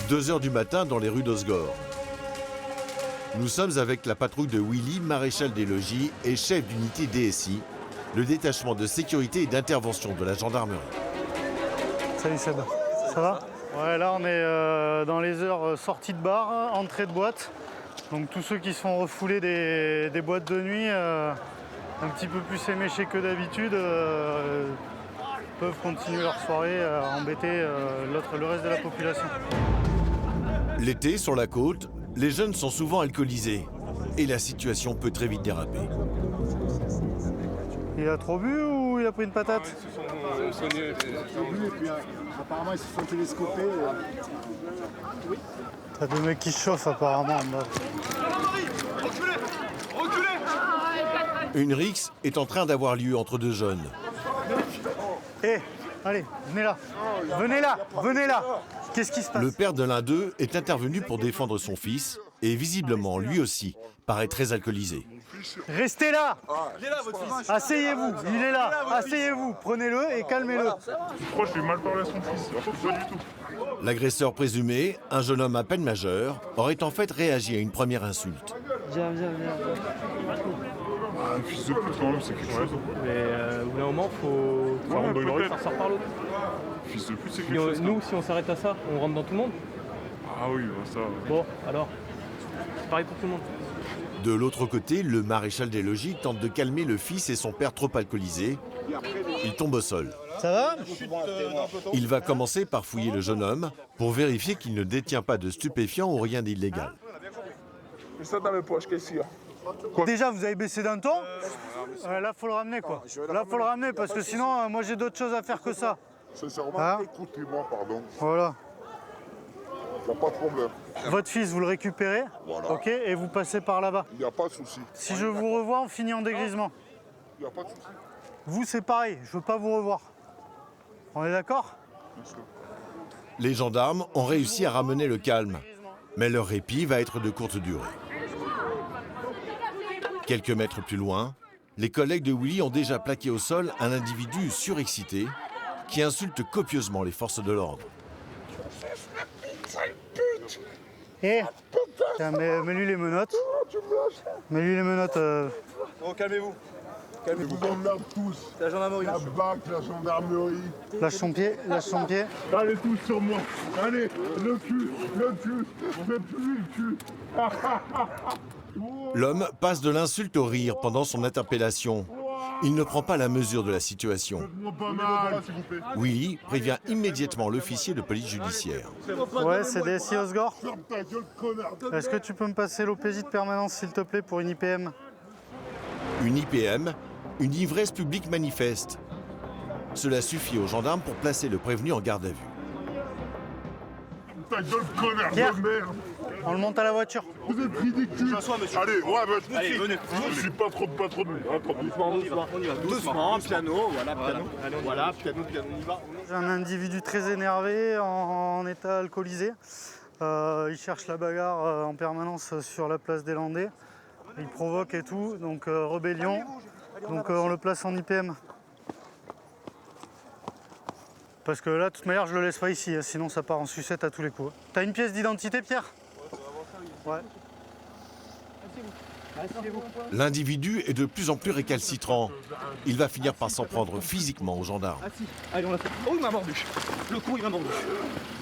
2 heures du matin dans les rues d'Osgore. Nous sommes avec la patrouille de Willy, maréchal des logis et chef d'unité DSI, le détachement de sécurité et d'intervention de la gendarmerie. Salut Seb, ça va? Ouais, là on est dans les heures sortie de bar, entrée de boîte. Donc tous ceux qui se font refouler des boîtes de nuit, un petit peu plus éméchés que d'habitude, peuvent continuer leur soirée à embêter le reste de la population. L'été, sur la côte, les jeunes sont souvent alcoolisés et la situation peut très vite déraper. Il a trop bu ou il a pris une patate? Ils se sont soignés. Et puis apparemment ils se sont télescopés. T'as des mecs qui se chauffent apparemment. Une rixe est en train d'avoir lieu entre 2 jeunes. Hé, allez, venez là. Venez là, venez là. Qu'est-ce qui se passe? Le père de l'un d'eux est intervenu pour défendre son fils et visiblement, lui aussi, paraît très alcoolisé. Restez là. Il est là votre fils. Asseyez-vous, il est là. Asseyez-vous, prenez-le et calmez-le. Je crois que je vais mal parler à son fils, alors que pas du tout. L'agresseur présumé, un jeune homme à peine majeur, aurait en fait réagi à une première insulte. Viens. Un fils de pute quand même, c'est quelque chose. Mais au bout d'un moment, faut rentre dans une rue. ça ressort par l'autre. Fils de pute, c'est quelque chose. Nous, si on s'arrête à ça, on rentre dans tout le monde. Ah oui, ça. Bon, alors, c'est pareil pour tout le monde. De l'autre côté, le maréchal des logis tente de calmer le fils et son père trop alcoolisés. Il tombe au sol. Ça va? Il va commencer par fouiller le jeune homme pour vérifier qu'il ne détient pas de stupéfiants ou rien d'illégal. J'ai ça dans mes poches, qu'est-ce qu'il y a? Déjà, vous avez baissé d'un ton? Là, faut le ramener quoi. Là, faut le ramener parce que sinon, moi j'ai d'autres choses à faire que ça. Sincèrement, Hein? écoutez-moi, pardon. Voilà. Il n'y a pas de problème. Votre fils, vous le récupérez, Voilà. ok, et vous passez par là-bas. Il n'y a pas de souci. Si je vous revois, on finit en dégrisement. Il n'y a pas de souci. Vous, c'est pareil, je veux pas vous revoir. On est d'accord? Les gendarmes ont réussi à ramener le calme, mais leur répit va être de courte durée. Quelques mètres plus loin, les collègues de Willy ont déjà plaqué au sol un individu surexcité qui insulte copieusement les forces de l'ordre. Eh, tiens, mets-lui les menottes. Mets-lui les menottes. Oh, calmez-vous. Ils vous emmerdent tous. C'est la gendarmerie. La BAC, la gendarmerie. Lâche son pied, lâche son pied. Allez tous sur moi. Allez, le cul. On fait plus le cul. L'homme passe de l'insulte au rire pendant son interpellation. Il ne prend pas la mesure de la situation. Moi pas mal, s'il vous plaît. Willy prévient immédiatement l'officier de police judiciaire. Ouais, c'est DSI Osgore. Ferme ta gueule, connard. Est-ce que tu peux me passer l'OPJ de permanence, s'il te plaît, pour une IPM? Une IPM, une ivresse publique manifeste. Cela suffit aux gendarmes pour placer le prévenu en garde à vue. Ta gueule, connard Pierre. de merde. On le monte à la voiture. Vous êtes ridicule. Allez, ouais, bah, Allez, venez. je suis pas trop de. Doucement, piano, voilà, piano, on y va. J'ai un individu très énervé, en état alcoolisé. Il cherche la bagarre en permanence sur la place des Landais. Il provoque et tout, donc rébellion. Donc on le place en IPM. Parce que là, de toute manière, je le laisse pas ici, sinon ça part en sucette à tous les coups. T'as une pièce d'identité, Pierre? Ouais. L'individu est de plus en plus récalcitrant. Il va finir par s'en prendre physiquement aux gendarmes. Allez, on l'a fait. Oh, il m'a mordu. Le con, il m'a mordu.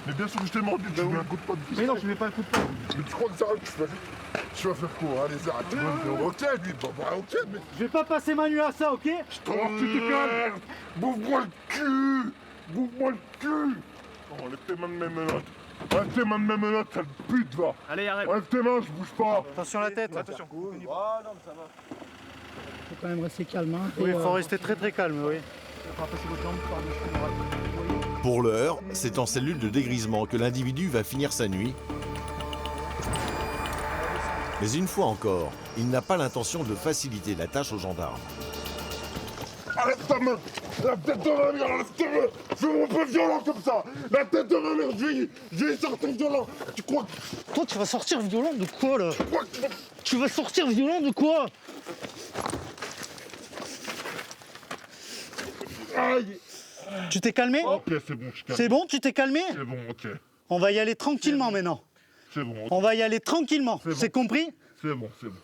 Mais bien sûr que je t'ai mordu, tu mets un coup de poing de Mais non, je mets pas le coup de poing. Mais tu crois que ça tu vas faire quoi? Allez, arrête. Ok, lui, ok, mais. Je vais pas passer ma nuit à ça, ok? Oh, tu te calmes. Bouffe-moi le cul. Bouffe-moi le cul. Oh, enlève tes mains de mes menottes. Enlève tes mains de mes menottes, sale pute, va. Allez, arrête. Enlève tes mains, je bouge pas. Attention à la tête. Attention. Faut quand même rester calme. Hein, Oui, il faut rester très très calme, oui. Pour l'heure, c'est en cellule de dégrisement que l'individu va finir sa nuit. Mais une fois encore, il n'a pas l'intention de faciliter la tâche aux gendarmes. Arrête ta main. La tête de ma mère, arrête ta main. Fais mon peu violent comme ça. La tête de ma mère, je vais y sortir violent. Tu crois que... Toi, tu vas sortir violent de quoi, là? Tu vas sortir violent de quoi? Aïe. Tu t'es calmé? Ok, c'est bon, je calme. C'est bon, tu t'es calmé? C'est bon, ok. On va y aller tranquillement maintenant. C'est bon, On va y aller tranquillement. C'est bon. C'est compris? c'est bon, c'est bon.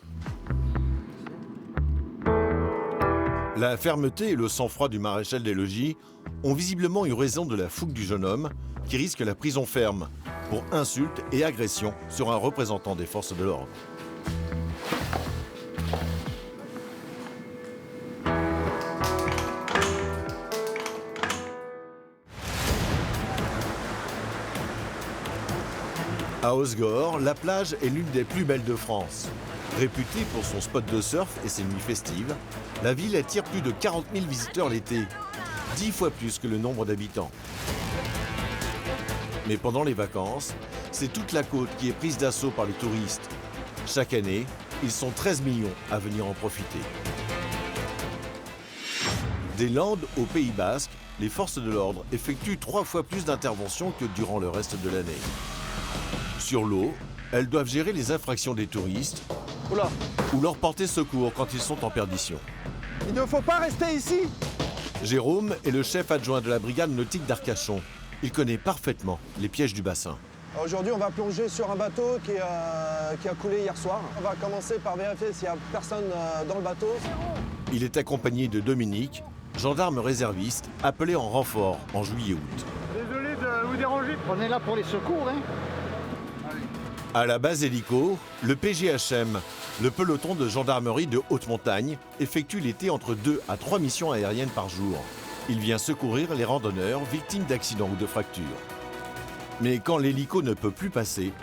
La fermeté et le sang-froid du maréchal des logis ont visiblement eu raison de la fougue du jeune homme qui risque la prison ferme pour insulte et agression sur un représentant des forces de l'ordre. À Osgore, la plage est l'une des plus belles de France. Réputée pour son spot de surf et ses nuits festives, la ville attire plus de 40 000 visiteurs l'été, 10 fois plus que le nombre d'habitants. Mais pendant les vacances, c'est toute la côte qui est prise d'assaut par les touristes. Chaque année, ils sont 13 millions à venir en profiter. Des Landes au Pays Basque, les forces de l'ordre effectuent 3 fois plus d'interventions que durant le reste de l'année. Sur l'eau, elles doivent gérer les infractions des touristes ou leur porter secours quand ils sont en perdition. Il ne faut pas rester ici. Jérôme est le chef adjoint de la brigade nautique d'Arcachon. Il connaît parfaitement les pièges du bassin. Aujourd'hui, on va plonger sur un bateau qui a coulé hier soir. On va commencer par vérifier s'il n'y a personne dans le bateau. Il est accompagné de Dominique, gendarme réserviste, appelé en renfort en juillet-août. Désolé de vous déranger. On est là pour les secours, hein. À la base hélico, le PGHM, le peloton de gendarmerie de haute montagne, effectue l'été entre 2 à 3 missions aériennes par jour. Il vient secourir les randonneurs victimes d'accidents ou de fractures. Mais quand l'hélico ne peut plus passer,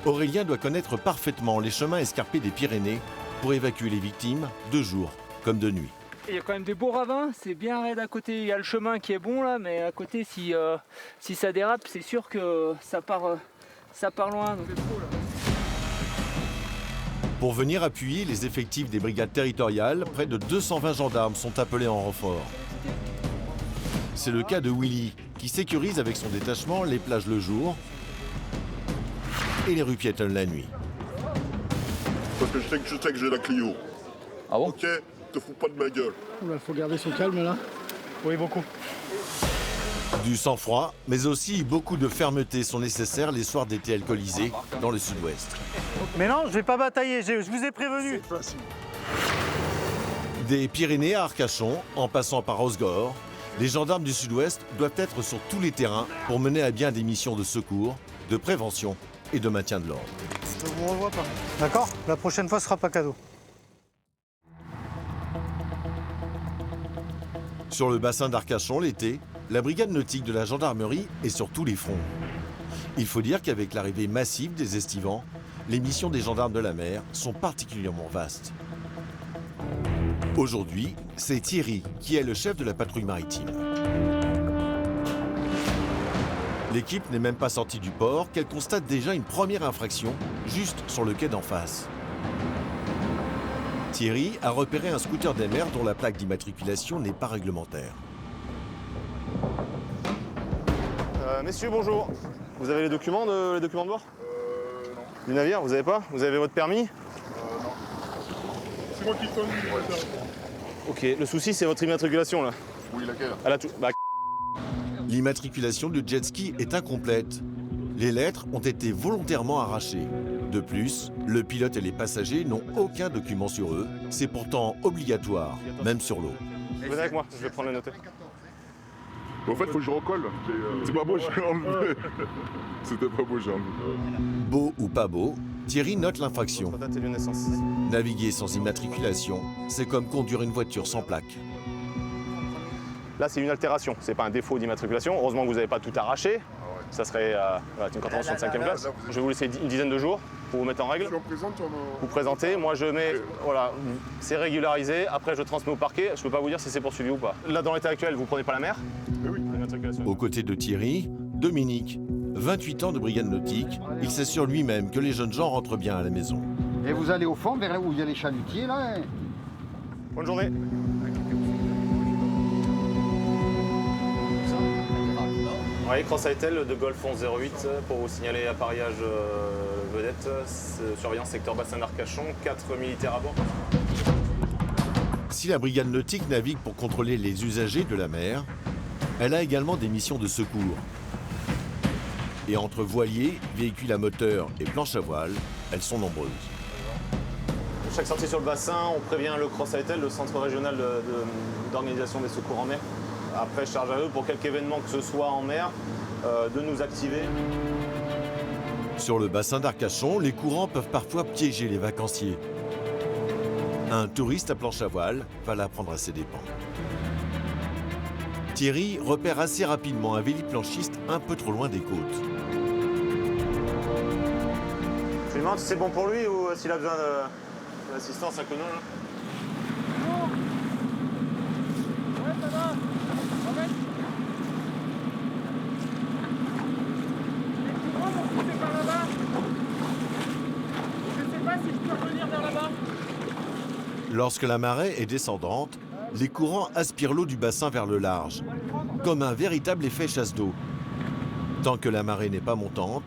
Aurélien doit connaître parfaitement les chemins escarpés des Pyrénées pour évacuer les victimes de jour comme de nuit. Il y a quand même des beaux ravins, c'est bien raide à côté. Il y a le chemin qui est bon là, mais à côté, si ça dérape, c'est sûr que ça part loin. Donc... Pour venir appuyer les effectifs des brigades territoriales, près de 220 gendarmes sont appelés en renfort. C'est le cas de Willy, qui sécurise avec son détachement les plages le jour et les rues piétonnes la nuit. Parce que je sais que j'ai la Clio. Ah bon? Ok, te fous pas de ma gueule. Il faut garder son calme là. Oui, beaucoup. Du sang-froid, mais aussi beaucoup de fermeté sont nécessaires les soirs d'été alcoolisés dans le sud-ouest. Mais non, je vais pas batailler, je vous ai prévenu. Des Pyrénées à Arcachon, en passant par Osgore, les gendarmes du sud-ouest doivent être sur tous les terrains pour mener à bien des missions de secours, de prévention et de maintien de l'ordre. Je vous revois pas. D'accord? La prochaine fois, ce sera pas cadeau. Sur le bassin d'Arcachon, l'été, la brigade nautique de la gendarmerie est sur tous les fronts. Il faut dire qu'avec l'arrivée massive des estivants, les missions des gendarmes de la mer sont particulièrement vastes. Aujourd'hui, c'est Thierry qui est le chef de la patrouille maritime. L'équipe n'est même pas sortie du port qu'elle constate déjà une première infraction juste sur le quai d'en face. Thierry a repéré un scooter des mers dont la plaque d'immatriculation n'est pas réglementaire. Messieurs, bonjour. Vous avez les documents de bord? Non. Du navire, vous avez pas? Vous avez votre permis? Non. C'est moi qui sonne. Ok, le souci c'est votre immatriculation là. Oui, laquelle? L'immatriculation du jet ski est incomplète. Les lettres ont été volontairement arrachées. De plus, le pilote et les passagers n'ont aucun document sur eux. C'est pourtant obligatoire, même sur l'eau. Venez avec moi, je vais prendre le noté. En fait, faut que je recolle. C'est pas beau, j'ai enlevé. C'était pas beau, j'ai enlevé. Beau ou pas beau, Thierry note l'infraction. Votre date et lieu de naissance. Naviguer sans immatriculation, c'est comme conduire une voiture sans plaque. Là, c'est une altération, c'est pas un défaut d'immatriculation. Heureusement que vous n'avez pas tout arraché. Ça serait une contravention de 5e classe. Je vais vous laisser une dizaine de jours pour vous mettre en règle. Tu en présentes, Vous présentez, moi je mets, voilà, c'est régularisé. Après, je transmets au parquet. Je peux pas vous dire si c'est poursuivi ou pas. Là, dans l'état actuel, vous prenez pas la mer? Oui. Aux côtés de Thierry, Dominique, 28 ans de brigade nautique, il s'assure lui-même que les jeunes gens rentrent bien à la maison. Et vous allez au fond, vers là où il y a les chalutiers, là. Bonne journée. Oui, Cross-Itel de Golf 1108 pour vous signaler appareillage vedette, surveillance secteur bassin d'Arcachon, 4 militaires à bord. Si la brigade nautique navigue pour contrôler les usagers de la mer, elle a également des missions de secours. Et entre voiliers, véhicules à moteur et planches à voile, elles sont nombreuses. Chaque sortie sur le bassin, on prévient le CROSS-AETEL, le Centre régional d'organisation des secours en mer. Après, charge à eux, pour quelque événement que ce soit en mer, de nous activer. Sur le bassin d'Arcachon, les courants peuvent parfois piéger les vacanciers. Un touriste à planche à voile va la prendre à ses dépens. Thierry repère assez rapidement un véliplanchiste un peu trop loin des côtes. Je lui demande si c'est bon pour lui ou s'il a besoin d'assistance à Conon. Ouais, ça va. En fait, les courants vont pousser par là-bas. Je sais pas si je peux revenir vers là-bas. Lorsque la marée est descendante, les courants aspirent l'eau du bassin vers le large, comme un véritable effet chasse d'eau. Tant que la marée n'est pas montante,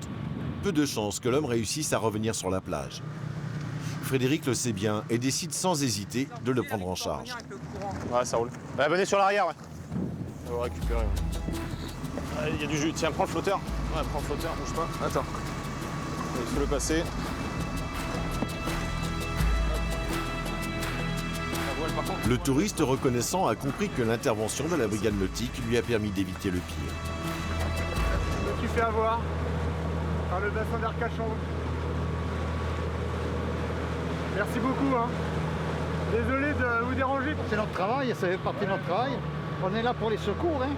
peu de chances que l'homme réussisse à revenir sur la plage. Frédéric le sait bien et décide sans hésiter de le prendre en charge. Ouais, ça roule. Bah, venez sur l'arrière, ouais. On va le récupérer. Ouais. Il y a du jus. Tiens, prends le flotteur. Ouais, prends le flotteur, bouge pas. Attends. Il faut le passer. Le touriste reconnaissant a compris que l'intervention de la brigade nautique lui a permis d'éviter le pire. Je me suis fait avoir par le bassin d'Arcachon. Merci beaucoup. Hein. Désolé de vous déranger. C'est notre travail, ça fait partie de notre travail. On est là pour les secours. Hein.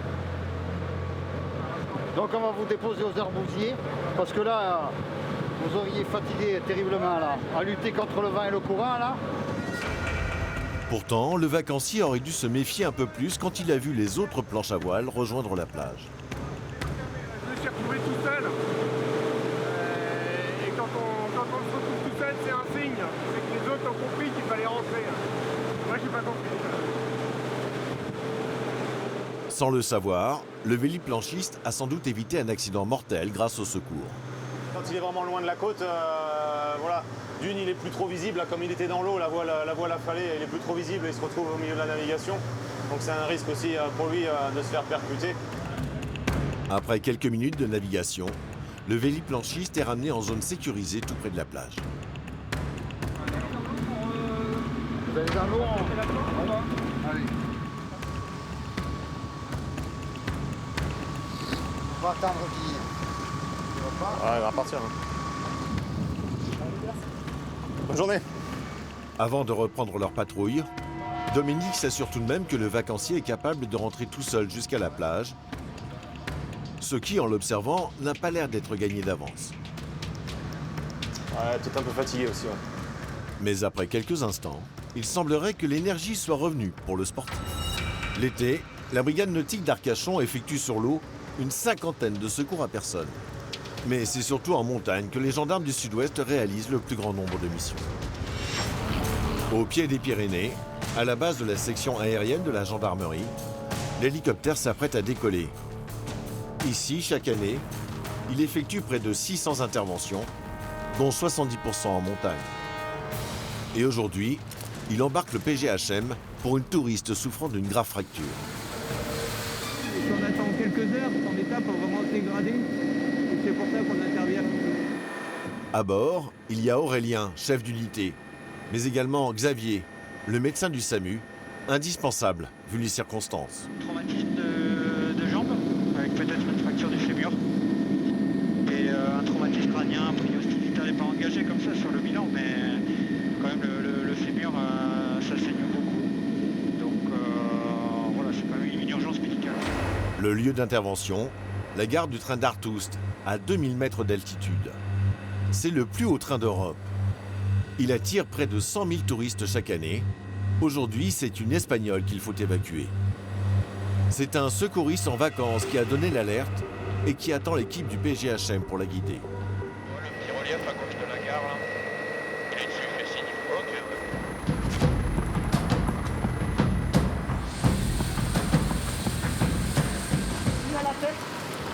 Donc on va vous déposer aux arbousiers, parce que là, vous auriez fatigué terriblement là, à lutter contre le vent et le courant là. Pourtant, le vacancier aurait dû se méfier un peu plus quand il a vu les autres planches à voile rejoindre la plage. Je me suis retrouvé tout seul. Et quand on se retrouve tout seul, c'est un signe. C'est que les autres ont compris qu'il fallait rentrer. Moi, j'ai pas compris. Sans le savoir, le véliplanchiste a sans doute évité un accident mortel grâce au secours. Quand il est vraiment loin de la côte, voilà, d'une, il est plus trop visible. Là, comme il était dans l'eau, la voile affalée, il est plus trop visible et il se retrouve au milieu de la navigation. Donc c'est un risque aussi pour lui de se faire percuter. Après quelques minutes de navigation, le véliplanchiste est ramené en zone sécurisée tout près de la plage. Vous allez dans l'eau, allez. On va attendre qu'il... Ouais, il va partir. Hein. Bonne journée. Avant de reprendre leur patrouille, Dominique s'assure tout de même que le vacancier est capable de rentrer tout seul jusqu'à la plage, ce qui, en l'observant, n'a pas l'air d'être gagné d'avance. Ouais, peut-être un peu fatigué aussi. Ouais. Mais après quelques instants, il semblerait que l'énergie soit revenue pour le sportif. L'été, la brigade nautique d'Arcachon effectue sur l'eau une 50aine de secours à personne. Mais c'est surtout en montagne que les gendarmes du Sud-Ouest réalisent le plus grand nombre de missions. Au pied des Pyrénées, à la base de la section aérienne de la gendarmerie, l'hélicoptère s'apprête à décoller. Ici, chaque année, il effectue près de 600 interventions, dont 70% en montagne. Et aujourd'hui, il embarque le PGHM pour une touriste souffrant d'une grave fracture. Si on attend quelques heures, ton état peut vraiment se dégrader. Et c'est pour ça qu'on intervient. À bord, il y a Aurélien, chef d'unité, mais également Xavier, le médecin du SAMU, indispensable vu les circonstances. Traumatisme de jambe, avec peut-être une fracture du fémur. Et un traumatisme crânien, a priori hospitalier n'est pas engagé comme ça sur le bilan, mais quand même le fémur, ça saigne beaucoup. Donc voilà, c'est quand même une urgence médicale. Le lieu d'intervention, la gare du train d'Artoust, à 2000 mètres d'altitude. C'est le plus haut train d'Europe. Il attire près de 100 000 touristes chaque année. Aujourd'hui, c'est une Espagnole qu'il faut évacuer. C'est un secouriste en vacances qui a donné l'alerte et qui attend l'équipe du PGHM pour la guider. Le petit relief à gauche de la gare, là. Il est dessus, il fait signe. Ok. Une à la tête,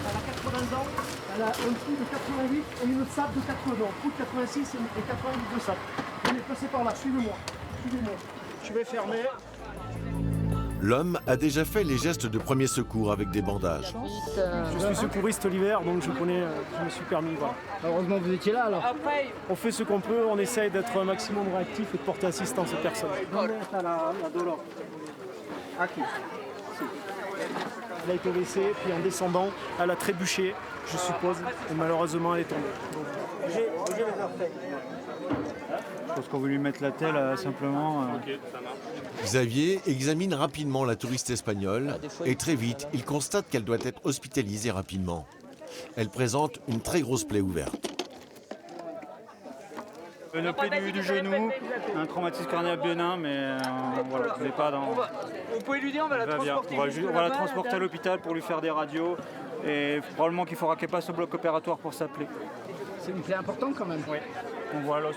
elle a 80 ans, elle a un trou de 88 et une sape de 80 ans. Trou de 86 et 88 de sape. Venez passer par là, suivez-moi. Suivez-moi. Je vais fermer. L'homme a déjà fait les gestes de premier secours avec des bandages. Je suis secouriste l'hiver, donc je me suis permis. Voilà. Heureusement que vous étiez là alors. On fait ce qu'on peut, on essaye d'être un maximum réactif et de porter assistance aux personnes. Elle a été blessée, puis en descendant, elle a trébuché, je suppose, et malheureusement elle est tombée. Je pense qu'on veut lui mettre la telle simplement. Xavier examine rapidement la touriste espagnole et très vite, il constate qu'elle doit être hospitalisée rapidement. Elle présente une très grosse plaie ouverte. Une plaie du genou, un traumatisme cardiaque bénin, mais voilà, on n'est pas dans... Vous pouvez lui dire, on va la transporter. On va la transporter à l'hôpital pour lui faire des radios et probablement qu'il faudra qu'elle passe au bloc opératoire pour sa plaie. C'est une plaie importante quand même. Oui, on voit l'os.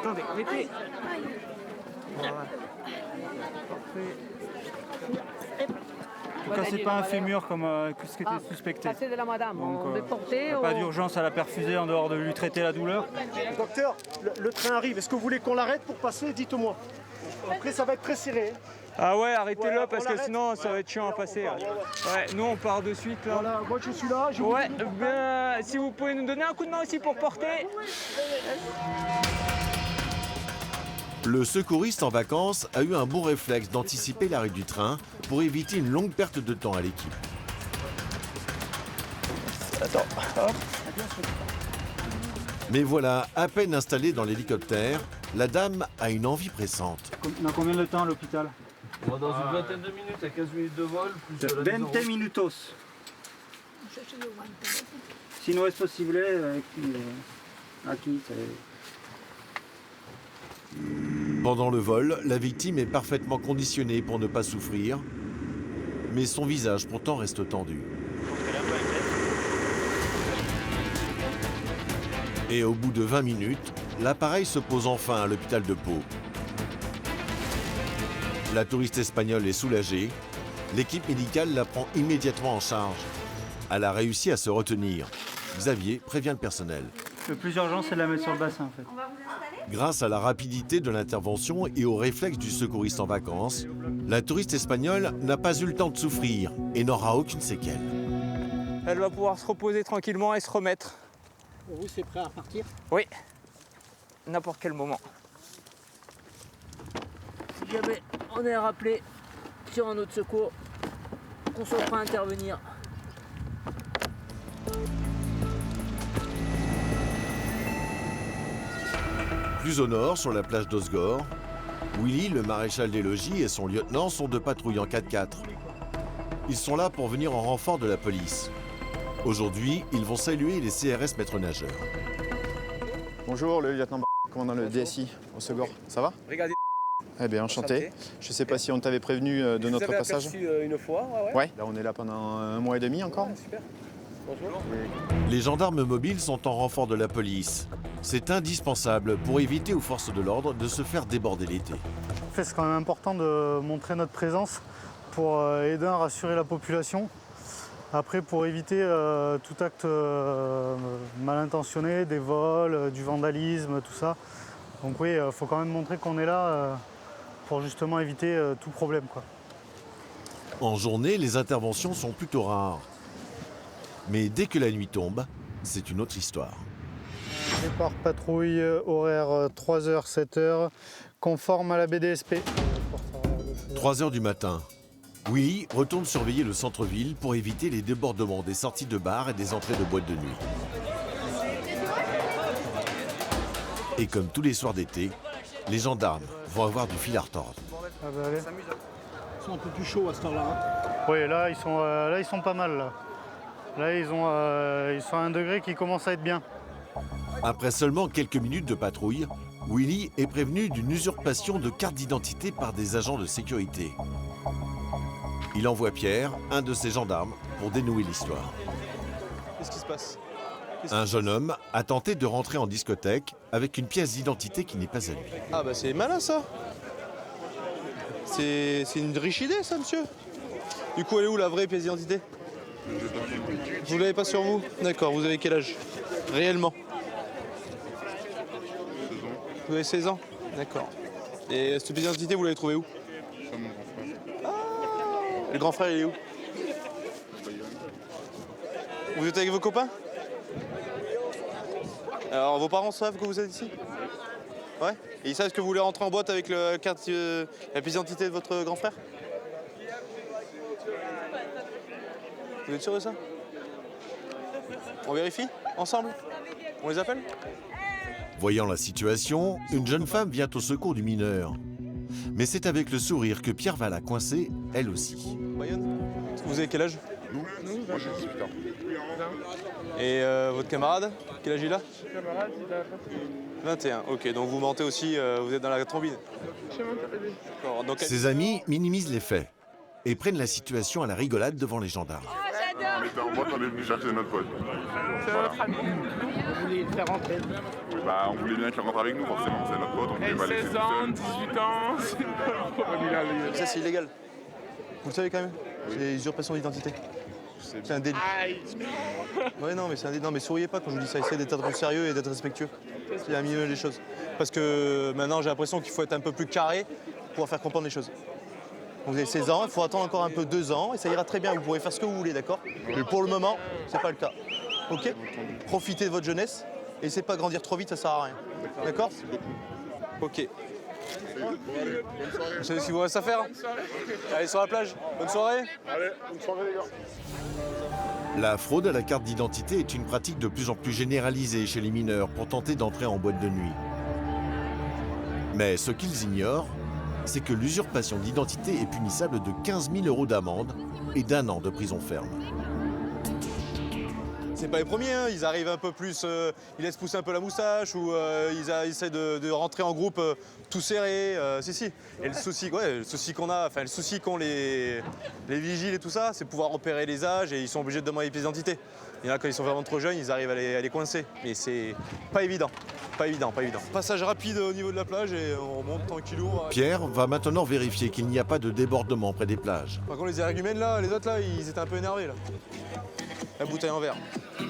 Attendez, mettez. Voilà. En tout cas, c'est pas un fémur comme ce qui était suspecté. Ça, c'est de la madame. Donc, on déporté. pas d'urgence à la perfuser en dehors de lui traiter la douleur. Docteur, le train arrive. Est-ce que vous voulez qu'on l'arrête pour passer? Dites-moi. Après, ça va être très serré. Ah ouais, arrêtez-le parce que sinon ça va être chiant à passer. Ouais, nous on part de suite là. Voilà, moi je suis là. Ouais, ben, si vous pouvez nous donner un coup de main aussi pour porter. Le secouriste en vacances a eu un bon réflexe d'anticiper l'arrêt du train pour éviter une longue perte de temps à l'équipe. Attends, hop. Mais voilà, à peine installée dans l'hélicoptère, la dame a une envie pressante. On a combien de temps à l'hôpital? Dans une vingtaine de minutes, à 15 minutes de vol. 20 minutos. Si no es posible, aquí. Pendant le vol, la victime est parfaitement conditionnée pour ne pas souffrir, mais son visage pourtant reste tendu. Et au bout de 20 minutes, l'appareil se pose enfin à l'hôpital de Pau. La touriste espagnole est soulagée. L'équipe médicale la prend immédiatement en charge. Elle a réussi à se retenir. Xavier prévient le personnel. Le plus urgent, c'est de la mettre sur le bassin en fait. Grâce à la rapidité de l'intervention et au réflexe du secouriste en vacances, la touriste espagnole n'a pas eu le temps de souffrir et n'aura aucune séquelle. Elle va pouvoir se reposer tranquillement et se remettre. Pour vous, c'est prêt à repartir? Oui, n'importe quel moment. Si jamais on est rappelé sur un autre secours, qu'on soit prêt à intervenir. Plus au nord, sur la plage d'Osgore, Willy, le maréchal des logis, et son lieutenant sont de patrouille en 4x4. Ils sont là pour venir en renfort de la police. Aujourd'hui, ils vont saluer les CRS maîtres nageurs. Bonjour, le lieutenant commandant le DSI au Segor. Ça va? Regardez. Eh bien, enchanté. Je ne sais pas si on t'avait prévenu de notre passage. Je vous avais aperçu une fois, ouais. Là, on est là pendant 1 mois et demi encore. Ah, super. Bonjour. Les gendarmes mobiles sont en renfort de la police. C'est indispensable pour éviter aux forces de l'ordre de se faire déborder l'été. C'est quand même important de montrer notre présence pour aider à rassurer la population. Après, pour éviter tout acte mal intentionné, des vols, du vandalisme, tout ça. Donc oui, il faut quand même montrer qu'on est là pour justement éviter tout problème, quoi. En journée, les interventions sont plutôt rares. Mais dès que la nuit tombe, c'est une autre histoire. Départ patrouille, horaire 3h, 7h, conforme à la BDSP. 3h du matin. Willy retourne surveiller le centre-ville pour éviter les débordements des sorties de bars et des entrées de boîtes de nuit. Et comme tous les soirs d'été, les gendarmes vont avoir du fil à retordre. Ah bah allez. Ils sont un peu plus chauds à cette heure-là. Oui, là ils sont pas mal. Là ils sont à un degré qui commence à être bien. Après seulement quelques minutes de patrouille, Willy est prévenu d'une usurpation de carte d'identité par des agents de sécurité. Il envoie Pierre, un de ses gendarmes, pour dénouer l'histoire. Qu'est-ce qui se passe? Un jeune homme a tenté de rentrer en discothèque avec une pièce d'identité qui n'est pas à lui. Ah bah c'est malin ça. C'est une riche idée ça, monsieur. Du coup, elle est où la vraie pièce d'identité? Vous l'avez pas sur vous? D'accord, vous avez quel âge? Réellement? Vous avez 16 ans? D'accord. Et cette pièce d'identité, vous l'avez trouvée où? ça, mon grand frère. Le grand frère, il est où? Vous êtes avec vos copains? Alors, vos parents savent que vous êtes ici? Ouais? Et ils savent que vous voulez rentrer en boîte avec la carte, la pièce d'identité de votre grand frère? Vous êtes sûr de ça? On vérifie? Ensemble? On les appelle? Voyant la situation, une jeune femme vient au secours du mineur. Mais c'est avec le sourire que Pierre va la coincer, elle aussi. Bayonne? Vous avez quel âge? Moi, j'ai 18 ans. Et votre camarade? Quel âge il a? Mon camarade, il a 21, ok, donc vous mentez aussi, vous êtes dans la trombine. Chez mon café. D'accord, donc... Ses amis minimisent les faits et prennent la situation à la rigolade devant les gendarmes. On était en boîte, on est venu chercher notre pote. C'est votre ami. Vous voulez le faire rentrer? Bah, on voulait bien qu'il rentre avec nous, forcément, c'est notre pote, on voulait pas laisser 16 tout ans, seul. 18 ans, c'est pas le problème. Ça c'est illégal. Vous le savez quand même? C'est usurpation d'identité. C'est un délit. Ouais non mais c'est un délit. Non mais souriez pas quand je vous dis ça, essayez d'être sérieux et d'être respectueux. C'est un milieu des choses. Parce que maintenant j'ai l'impression qu'il faut être un peu plus carré pour pouvoir faire comprendre les choses. Donc, vous avez 16 ans, il faut attendre encore un peu 2 ans et ça ira très bien, vous pourrez faire ce que vous voulez, d'accord? Mais pour le moment, c'est pas le cas. Ok? Profitez de votre jeunesse et essayez pas de grandir trop vite, ça sert à rien. D'accord? Ok. Vous savez ce qu'il vous reste à faire? Allez sur la plage, bonne soirée. Allez, bonne soirée les gars. La fraude à la carte d'identité est une pratique de plus en plus généralisée chez les mineurs pour tenter d'entrer en boîte de nuit. Mais ce qu'ils ignorent, c'est que l'usurpation d'identité est punissable de 15 000 € d'amende et d'1 an de prison ferme. C'est pas les premiers, hein. Ils arrivent un peu plus, ils laissent pousser un peu la moustache ou ils essaient de rentrer en groupe tout serré. Si. Et le souci qu'on a, enfin le souci qu'ont les vigiles et tout ça, c'est pouvoir repérer les âges et ils sont obligés de demander les pièces d'identité. Il y en a quand ils sont vraiment trop jeunes, ils arrivent à les coincer. Mais c'est pas évident. Pas évident. Passage rapide au niveau de la plage et on remonte tranquillou. Pierre va maintenant vérifier qu'il n'y a pas de débordement près des plages. Par contre les énergumènes là, les autres là, ils étaient un peu énervés là. La bouteille en verre.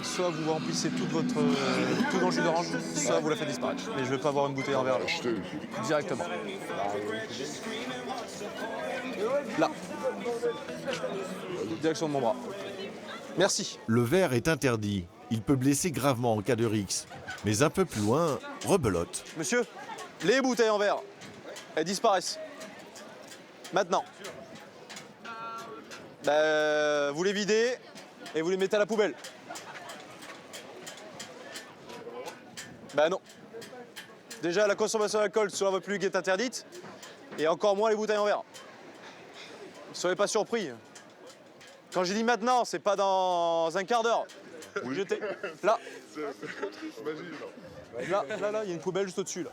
Soit vous remplissez tout dans le jus d'orange, soit vous la faites disparaître. Mais je veux pas avoir une bouteille en verre là. Directement. Là. Direction de mon bras. Merci. Le verre est interdit. Il peut blesser gravement en cas de rixe. Mais un peu plus loin, rebelote. Monsieur, les bouteilles en verre, elles disparaissent. Maintenant. Vous les videz et vous les mettez à la poubelle. Ben non. Déjà, la consommation d'alcool sur la voie publique est interdite. Et encore moins les bouteilles en verre. Ne soyez pas surpris. Quand j'ai dit maintenant, c'est pas dans un quart d'heure. Oui. Jetez. Là. Là, il y a une poubelle juste au-dessus. Là.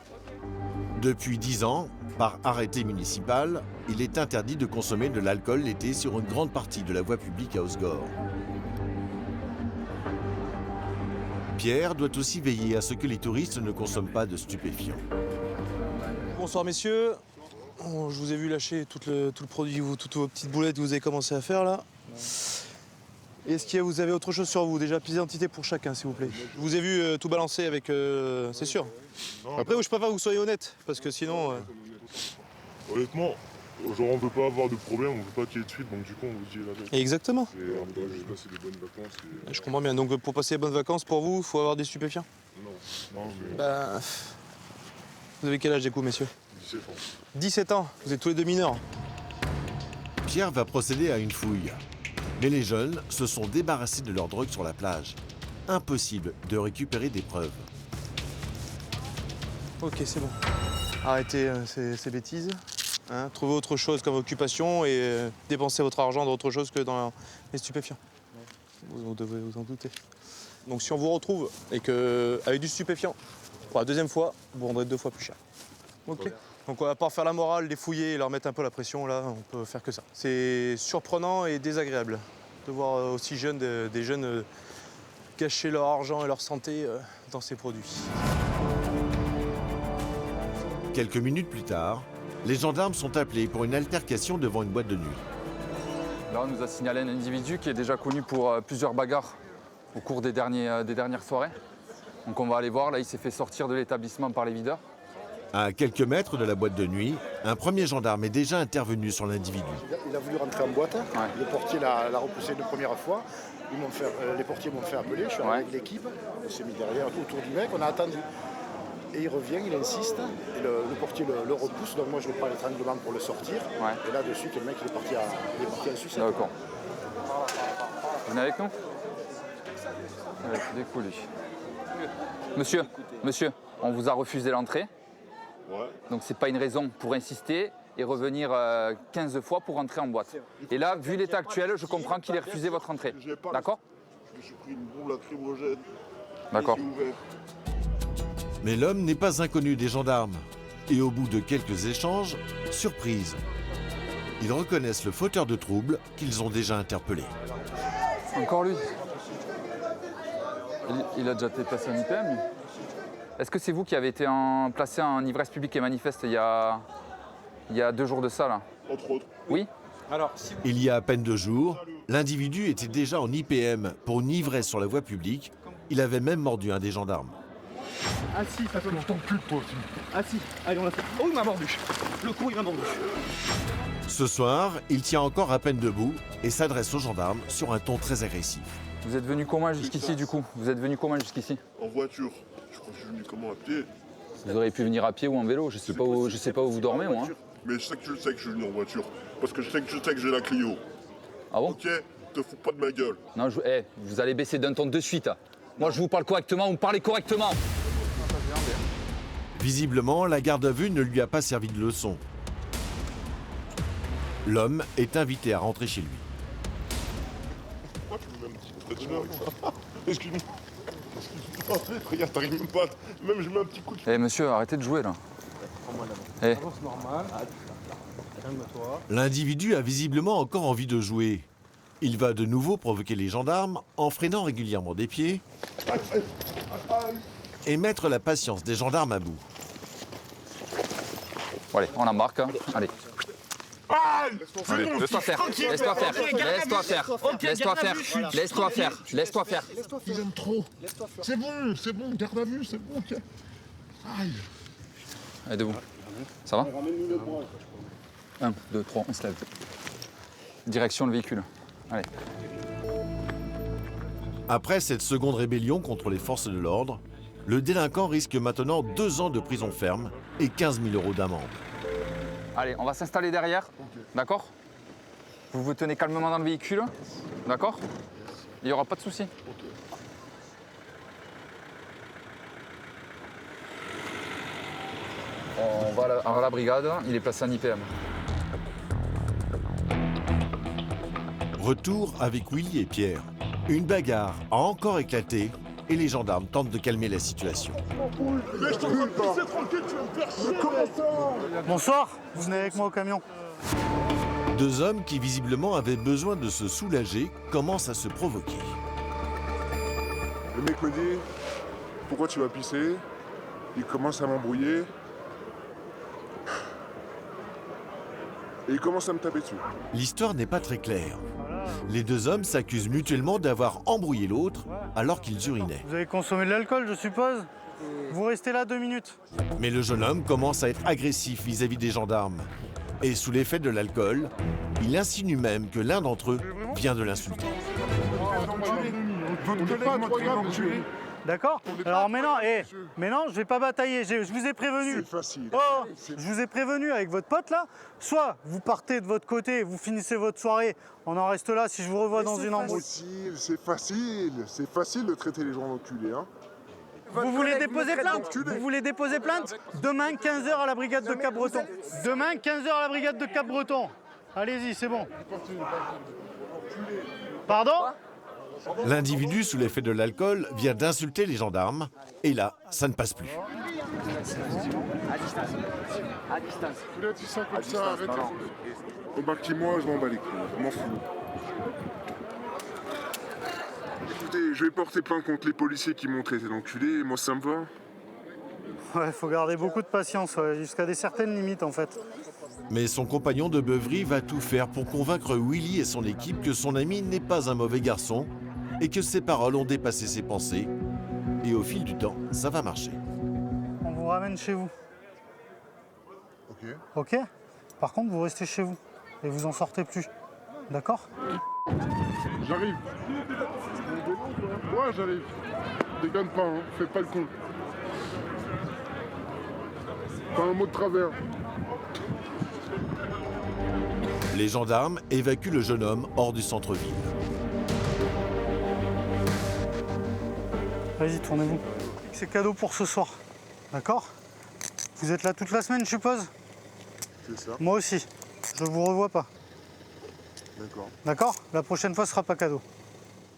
Depuis 10 ans, par arrêté municipal, il est interdit de consommer de l'alcool l'été sur une grande partie de la voie publique à Osgore. Pierre doit aussi veiller à ce que les touristes ne consomment pas de stupéfiants. Bonsoir messieurs. Oh, je vous ai vu lâcher tout le produit, toutes vos petites boulettes que vous avez commencé à faire là. Est-ce que vous avez autre chose sur vous? Déjà, pièce d'identité pour chacun, s'il vous plaît. Je vous ai vu tout balancer avec... c'est sûr. Après, je préfère que vous soyez honnête, parce que sinon... Honnêtement, genre on veut pas avoir de problème, on veut pas qu'il y ait de fuite, donc du coup on vous dit la vérité. Exactement. Et on doit juste passer des bonnes vacances. Et... Je comprends bien. Donc pour passer des bonnes vacances, pour vous, il faut avoir des stupéfiants? Non, mais... Vous avez quel âge, du coup, messieurs? 17 ans. 17 ans, vous êtes tous les deux mineurs. Pierre va procéder à une fouille. Mais les jeunes se sont débarrassés de leur drogue sur la plage. Impossible de récupérer des preuves. Ok, c'est bon. Arrêtez ces bêtises. Hein, trouvez autre chose comme occupation et dépensez votre argent dans autre chose que dans les stupéfiants. Vous devez vous en douter. Donc si on vous retrouve et avec du stupéfiant, pour la deuxième fois, vous rendrez 2 fois plus cher. Ok. Donc on va pas faire la morale, les fouiller et leur mettre un peu la pression, là, on peut faire que ça. C'est surprenant et désagréable de voir aussi jeunes, des jeunes cacher leur argent et leur santé dans ces produits. Quelques minutes plus tard, les gendarmes sont appelés pour une altercation devant une boîte de nuit. Là, on nous a signalé un individu qui est déjà connu pour plusieurs bagarres au cours des dernières soirées. Donc on va aller voir, là il s'est fait sortir de l'établissement par les videurs. À quelques mètres de la boîte de nuit, un premier gendarme est déjà intervenu sur l'individu. Il a voulu rentrer en boîte, le portier l'a repoussé une première fois. Les portiers m'ont fait appeler, je suis arrivé avec l'équipe, on s'est mis derrière autour du mec, on a attendu. Et il revient, il insiste, et le portier le repousse, donc moi je le prends à l'étranglement pour le sortir. Et là de suite le mec il est parti à suicide. D'accord. Vous venez avec nous? Ouais, découlé. Monsieur, on vous a refusé l'entrée. Donc c'est pas une raison pour insister et revenir 15 fois pour rentrer en boîte. Et là, vu l'état actuel, je comprends qu'il ait refusé votre entrée. D'accord? Je me suis pris une bombe lacrymogène. D'accord. Mais l'homme n'est pas inconnu des gendarmes. Et au bout de quelques échanges, surprise. Ils reconnaissent le fauteur de troubles qu'ils ont déjà interpellé. Encore lui? Il a déjà été placé en IPM, lui? Est-ce que c'est vous qui avez été placé en ivresse publique et manifeste il y a 2 jours de ça, là? Entre autres. Oui? Il y a à peine 2 jours, l'individu était déjà en IPM pour une ivresse sur la voie publique. Il avait même mordu un des gendarmes. Ah si, ça peut ton cul toi aussi. Ah si, allez on l'a fait. Oh il m'a mordu. Le con il m'a mordu. Ce soir, il tient encore à peine debout et s'adresse aux gendarmes sur un ton très agressif. Vous êtes venu comment jusqu'ici du coup? Vous êtes venu comment jusqu'ici? En voiture. Je crois que je suis venu comment, à pied? Vous auriez pu venir à pied ou en vélo, je sais pas où vous dormez moi. Mais je sais que je suis venu en voiture. Parce que je sais que j'ai la Clio. Ah bon? Ok, te fous pas de ma gueule. Non, vous allez baisser d'un ton de suite. Moi je vous parle correctement, vous me parlez correctement. Visiblement, la garde à vue ne lui a pas servi de leçon. L'homme est invité à rentrer chez lui. Pourquoi tu me mets un petit coup de pied avec ça? Excuse-moi. Regarde, t'arrives même pas. Même je mets un petit coup de pied. Eh monsieur, arrêtez de jouer là. C'est normal. Calme-toi. L'individu a visiblement encore envie de jouer. Il va de nouveau provoquer les gendarmes en freinant régulièrement des pieds et mettre la patience des gendarmes à bout. Bon, allez, on embarque. Hein. Allez. Allez, laisse-toi faire, laisse-toi faire, laisse-toi faire, laisse-toi faire, laisse-toi faire, laisse-toi faire. Ils aiment trop. C'est bon, garde à vue, c'est bon. Aïe. Allez, debout. Ça va? 1, 2, 3, on se lève. Direction le véhicule. Allez. Après cette seconde rébellion contre les forces de l'ordre, le délinquant risque maintenant 2 ans de prison ferme et 15 000 € d'amende. Allez, on va s'installer derrière, d'accord? Vous vous tenez calmement dans le véhicule, d'accord? Il n'y aura pas de souci. On va à la brigade, il est placé en IPM. Retour avec Willy et Pierre. Une bagarre a encore éclaté et les gendarmes tentent de calmer la situation. Mais je t'en prie, c'est tranquille, tu vas me faire chier. Comment ça? Bonsoir, vous venez avec moi au camion. 2 hommes qui visiblement avaient besoin de se soulager commencent à se provoquer. Le mec me dit, pourquoi tu vas pisser? Il commence à m'embrouiller. Et il commence à me taper dessus. L'histoire n'est pas très claire. Les 2 hommes s'accusent mutuellement d'avoir embrouillé l'autre alors qu'ils urinaient. Vous avez consommé de l'alcool, je suppose? Vous restez là 2 minutes. Mais le jeune homme commence à être agressif vis-à-vis des gendarmes. Et sous l'effet de l'alcool, il insinue même que l'un d'entre eux vient de l'insulter. D'accord? Alors mais non, je vais pas batailler, je vous ai prévenu. C'est facile. Oh, je vous ai prévenu avec votre pote là. Soit vous partez de votre côté, vous finissez votre soirée, on en reste là si je vous revois dans une embrouille. C'est facile de traiter les gens d'enculés, hein. Vous voulez déposer plainte? Vous voulez déposer plainte? Demain 15h à la brigade de Cap-Breton. Demain 15h à la brigade de Cap-Breton. Allez-y, c'est bon. Pardon? L'individu sous l'effet de l'alcool vient d'insulter les gendarmes et là, ça ne passe plus. À distance. À distance. Tu l'as dit ça comme ça, arrête. Embarquez-moi, je m'en bats les couilles, je m'en fous. Écoutez, je vais porter plainte contre les policiers qui m'ont traité d'enculé, et moi ça me va. Ouais, faut garder beaucoup de patience, jusqu'à des certaines limites en fait. Mais son compagnon de beuverie va tout faire pour convaincre Willy et son équipe que son ami n'est pas un mauvais garçon et que ses paroles ont dépassé ses pensées. Et au fil du temps, ça va marcher. On vous ramène chez vous. Ok. Par contre, vous restez chez vous et vous en sortez plus. D'accord? J'arrive. Ouais, j'arrive. Dégaine pas, hein. Fais pas le con. Pas un mot de travers. Les gendarmes évacuent le jeune homme hors du centre-ville. Vas-y, tournez-vous. C'est cadeau pour ce soir. D'accord? Vous êtes là toute la semaine, je suppose? C'est ça. Moi aussi. Je vous revois pas. D'accord. D'accord? La prochaine fois, ce sera pas cadeau.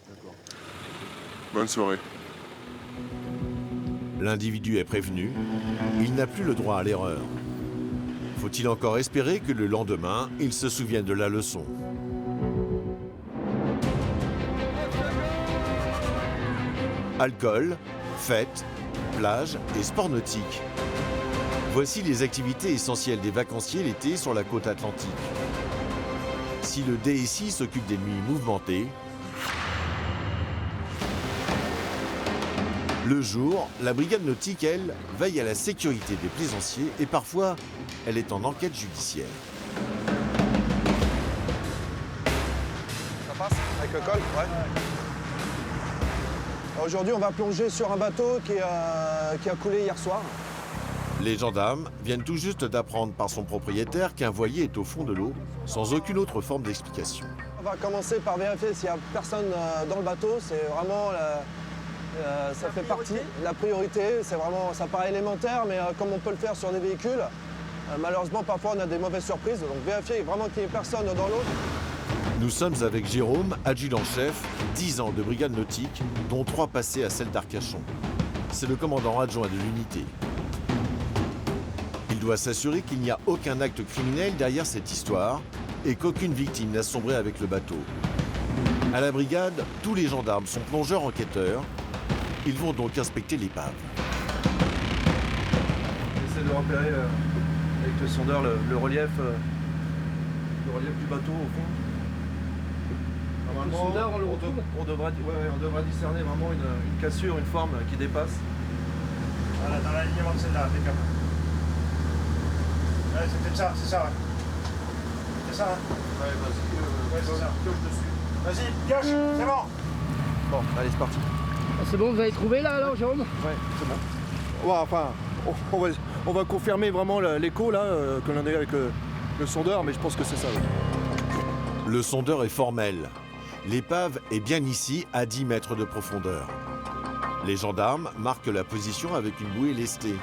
D'accord. Bonne soirée. L'individu est prévenu. Il n'a plus le droit à l'erreur. Faut-il encore espérer que le lendemain, il se souvienne de la leçon? Alcool, fêtes, plage et sport nautique. Voici les activités essentielles des vacanciers l'été sur la côte atlantique. Si le DSI s'occupe des nuits mouvementées, le jour, la brigade nautique, elle, veille à la sécurité des plaisanciers et parfois, elle est en enquête judiciaire. Ça passe avec le col? Ouais. Aujourd'hui, on va plonger sur un bateau qui a coulé hier soir. Les gendarmes viennent tout juste d'apprendre par son propriétaire qu'un voilier est au fond de l'eau, sans aucune autre forme d'explication. On va commencer par vérifier s'il n'y a personne dans le bateau. C'est vraiment, ça fait partie de la priorité. C'est vraiment, ça paraît élémentaire, mais comme on peut le faire sur des véhicules, malheureusement, parfois, on a des mauvaises surprises. Donc vérifier vraiment qu'il n'y ait personne dans l'eau. Nous sommes avec Jérôme, adjudant-chef, 10 ans de brigade nautique, dont 3 passés à celle d'Arcachon. C'est le commandant adjoint de l'unité. Il doit s'assurer qu'il n'y a aucun acte criminel derrière cette histoire et qu'aucune victime n'a sombré avec le bateau. À la brigade, tous les gendarmes sont plongeurs enquêteurs. Ils vont donc inspecter l'épave. On essaie de repérer avec le sondeur le relief du bateau au fond. Normalement, on devra discerner vraiment une cassure, une forme qui dépasse. Voilà, dans l'alignement de celle-là, impeccable. Ouais, c'est peut-être ça, c'est ça. Ouais. C'est ça, hein? Ouais, vas-y, c'est ça. pioche dessus. Vas-y, pioche, c'est bon. Bon, allez, c'est parti. C'est bon, vous avez trouvé là, alors, Jérôme? Ouais, c'est bon. Ouais, enfin, on va confirmer vraiment l'écho là que l'on a eu avec le sondeur, mais je pense que c'est ça. Ouais. Le sondeur est formel. L'épave est bien ici, à 10 mètres de profondeur. Les gendarmes marquent la position avec une bouée lestée.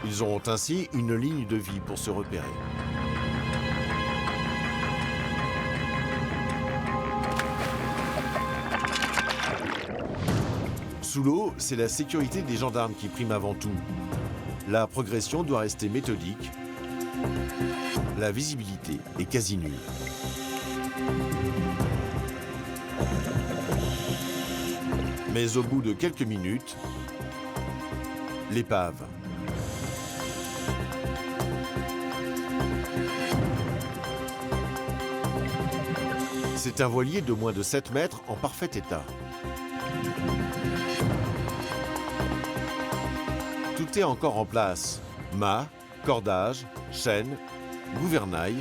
Ils auront ainsi une ligne de vie pour se repérer. Sous l'eau, c'est la sécurité des gendarmes qui prime avant tout. La progression doit rester méthodique. La visibilité est quasi nulle. Mais au bout de quelques minutes, l'épave. C'est un voilier de moins de 7 mètres en parfait état. Tout est encore en place. Mât, cordage, chaîne, gouvernail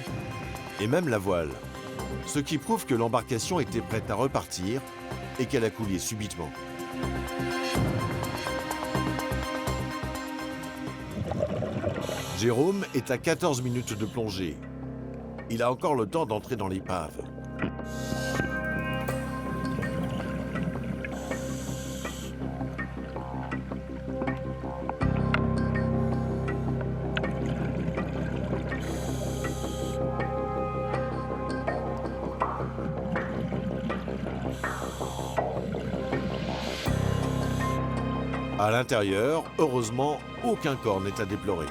et même la voile. Ce qui prouve que l'embarcation était prête à repartir et qu'elle a coulé subitement. Jérôme est à 14 minutes de plongée. Il a encore le temps d'entrer dans l'épave. À l'intérieur, heureusement, aucun corps n'est à déplorer.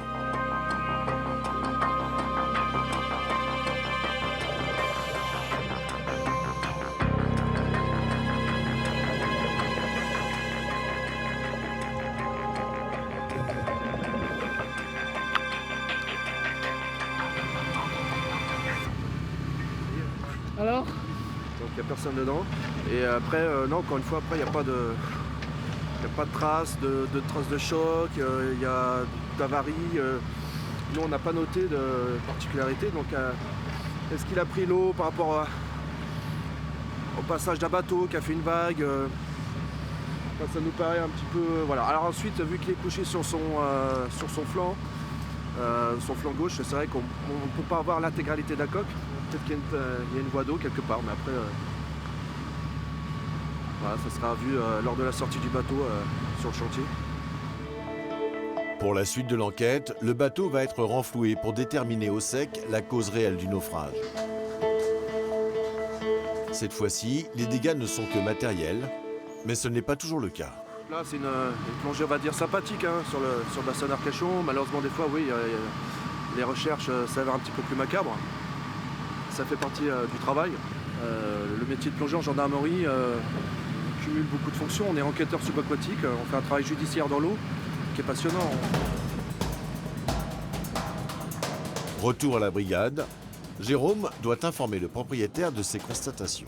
Alors? Donc il n'y a personne dedans. Et après, non, encore une fois, après, il n'y a pas de... Il n'y a pas de traces de choc, il y a d'avarie. Nous, on n'a pas noté de particularité. Donc, est-ce qu'il a pris l'eau par rapport au passage d'un bateau qui a fait une vague ça nous paraît un petit peu... voilà. Alors ensuite, vu qu'il est couché sur son flanc gauche, c'est vrai qu'on ne peut pas avoir l'intégralité de la coque. Peut-être qu'il y a une voie d'eau quelque part, mais après, voilà, ça sera vu lors de la sortie du bateau sur le chantier. Pour la suite de l'enquête, le bateau va être renfloué pour déterminer au sec la cause réelle du naufrage. Cette fois-ci, les dégâts ne sont que matériels, mais ce n'est pas toujours le cas. Là, c'est une plongée, on va dire, sympathique hein, sur le bassin d'Arcachon. Malheureusement, des fois, oui, les recherches s'avèrent un petit peu plus macabres. Ça fait partie du travail. Le métier de plongeur en gendarmerie cumule beaucoup de fonctions. On est enquêteur subaquatique, on fait un travail judiciaire dans l'eau qui est passionnant. Retour à la brigade, Jérôme doit informer le propriétaire de ses constatations.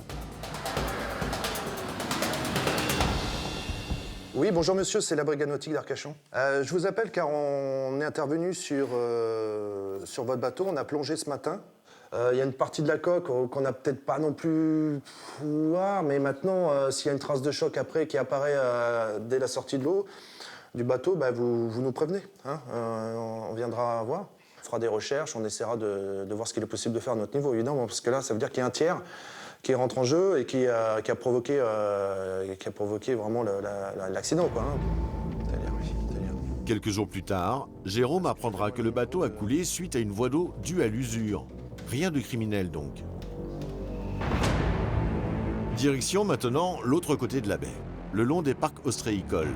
Oui, bonjour monsieur, c'est la brigade nautique d'Arcachon. Je vous appelle car on est intervenu sur votre bateau, on a plongé ce matin. Il y a une partie de la coque qu'on n'a peut-être pas non plus voir, mais maintenant, s'il y a une trace de choc après qui apparaît dès la sortie de l'eau du bateau, bah, vous nous prévenez. Hein, on viendra voir, on fera des recherches, on essaiera de voir ce qu'il est possible de faire à notre niveau, évidemment, parce que là, ça veut dire qu'il y a un tiers qui rentre en jeu et qui a provoqué vraiment l'accident, quoi. Hein. Quelques jours plus tard, Jérôme apprendra que le bateau a coulé suite à une voie d'eau due à l'usure. Rien de criminel donc. Direction maintenant l'autre côté de la baie, le long des parcs ostréicoles.